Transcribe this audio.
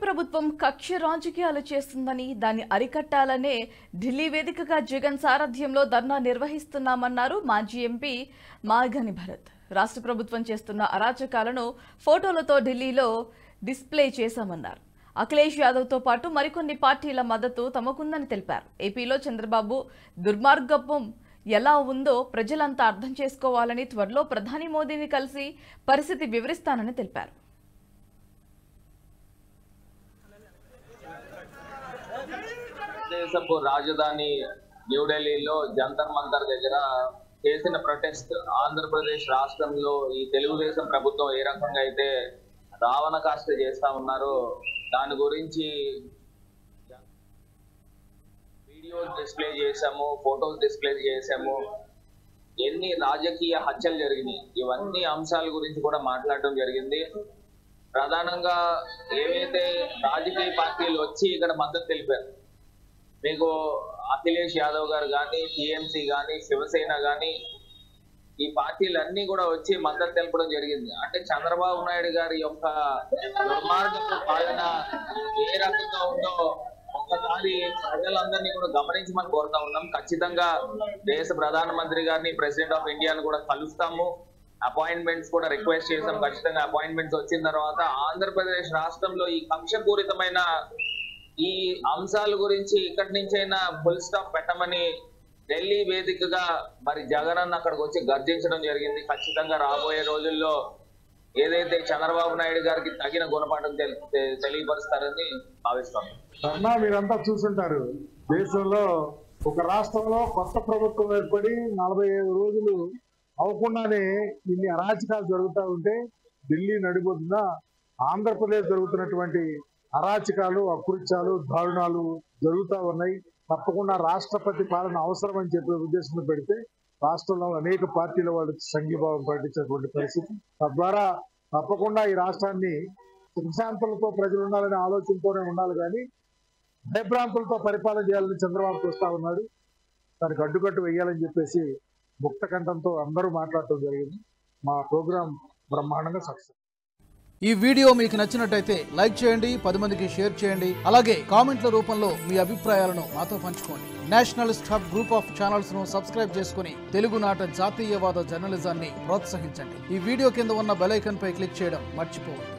ప్రభుత్వం కక్ష రాజకీయాలు చేస్తుందని దాన్ని అరికట్టాలనే ఢిల్లీ వేదికగా జగన్ సారథ్యంలో ధర్నా నిర్వహిస్తున్నామన్నారు మాజీ ఎంపీ మాఘని భరత్. రాష్ట్ర ప్రభుత్వం చేస్తున్న అరాచకాలను ఫోటోలతో ఢిల్లీలో డిస్ప్లే చేశామన్నారు. అఖిలేష్ యాదవ్తో పాటు మరికొన్ని పార్టీల మద్దతు తమకుందని తెలిపారు. ఏపీలో చంద్రబాబు దుర్మార్గం ఎలా ఉందో ప్రజలంతా అర్థం చేసుకోవాలని త్వరలో ప్రధాని మోదీని కలిసి పరిస్థితి వివరిస్తానని తెలిపారు. దేశపు రాజధాని న్యూఢిల్లీలో జంతర్ మంతర్ దగ్గర చేసిన ప్రొటెస్ట్ ఆంధ్రప్రదేశ్ రాష్ట్రంలో ఈ తెలుగుదేశం ప్రభుత్వం ఏ రకంగా అయితే రావణ కాష్ట చేస్తా ఉన్నారో దాని గురించి వీడియోస్ డిస్ప్లే చేసాము, ఫోటోస్ డిస్ప్లే చేసాము. ఎన్ని రాజకీయ హత్యలు జరిగినాయి ఇవన్నీ అంశాల గురించి కూడా మాట్లాడడం జరిగింది. ప్రధానంగా ఏవైతే రాజకీయ పార్టీలు వచ్చి ఇక్కడ మద్దతు తెలిపారు, మీకు అఖిలేష్ యాదవ్ గారు కానీ, టీఎంసీ కానీ, శివసేన కానీ, ఈ పార్టీలన్నీ కూడా వచ్చి మద్దతు తెలపడం జరిగింది. అంటే చంద్రబాబు నాయుడు గారి యొక్క దుర్మార్గపు పాలన ఏ రకంగా ఉందో ఒక్కసారి ప్రజలందరినీ కూడా గమనించమని కోరుతా ఉన్నాం. ఖచ్చితంగా దేశ ప్రధానమంత్రి గారిని, ప్రెసిడెంట్ ఆఫ్ ఇండియాని కూడా కలుస్తాము. అపాయింట్మెంట్స్ కూడా రిక్వెస్ట్ చేసాం. ఖచ్చితంగా అపాయింట్మెంట్స్ వచ్చిన తర్వాత ఆంధ్రప్రదేశ్ రాష్ట్రంలో ఈ కక్షపూరితమైన ఈ అంశాల గురించి ఇక్కడి నుంచైనా ఫుల్ స్టాప్ పెట్టమని ఢిల్లీ వేదికగా మరి జగన్ అన్న అక్కడికి వచ్చి గర్జించడం జరిగింది. ఖచ్చితంగా రాబోయే రోజుల్లో ఏదైతే చంద్రబాబు నాయుడు గారికి తగిన గుణపాఠం తెలియపరుస్తారని భావిస్తాం. మీరంతా చూసుంటారు, దేశంలో ఒక రాష్ట్రంలో కొత్త ప్రభుత్వం ఏర్పడి 45 రోజులు అవ్వకుండానే ఇన్ని అరాచకాలు జరుగుతూ ఉంటే ఢిల్లీ నడిబొడ్డున ఆంధ్రప్రదేశ్ జరుగుతున్నటువంటి అరాచకాలు, అకృత్యాలు, దారుణాలు జరుగుతూ ఉన్నాయి. తప్పకుండా రాష్ట్రపతి పాలన అవసరం అని చెప్పే ఉద్దేశంలో పెడితే రాష్ట్రంలో అనేక పార్టీల వాళ్ళు సంఘీభావం ప్రకటించినటువంటి పరిస్థితి. తద్వారా తప్పకుండా ఈ రాష్ట్రాన్ని సుఖశాంతులతో ప్రజలు ఉండాలనే ఆలోచనతోనే ఉండాలి, కానీ భయభ్రాంతులతో పరిపాలన చేయాలని చంద్రబాబు చూస్తూ ఉన్నాడు. దానికి అడ్డుకట్టు వేయాలని చెప్పేసి ముక్త కంఠంతో అందరూ మాట్లాడటం జరిగింది. మా ప్రోగ్రాం బ్రహ్మాండంగా సక్సెస్. ఈ వీడియో మీకు నచ్చినట్టయితే లైక్ చేయండి, 10 మందికి షేర్ చేయండి. అలాగే కామెంట్ల రూపంలో మీ అభిప్రాయాలను మాతో పంచుకోండి. Nationalist hub group of channels ను సబ్స్క్రైబ్ చేసుకుని తెలుగునాట జాతీయవాద జర్నలిజాన్ని ప్రోత్సహించండి. ఈ వీడియో కింద ఉన్న బెల్ ఐకాన్ పై క్లిక్ చేయడం మర్చిపోవద్దు.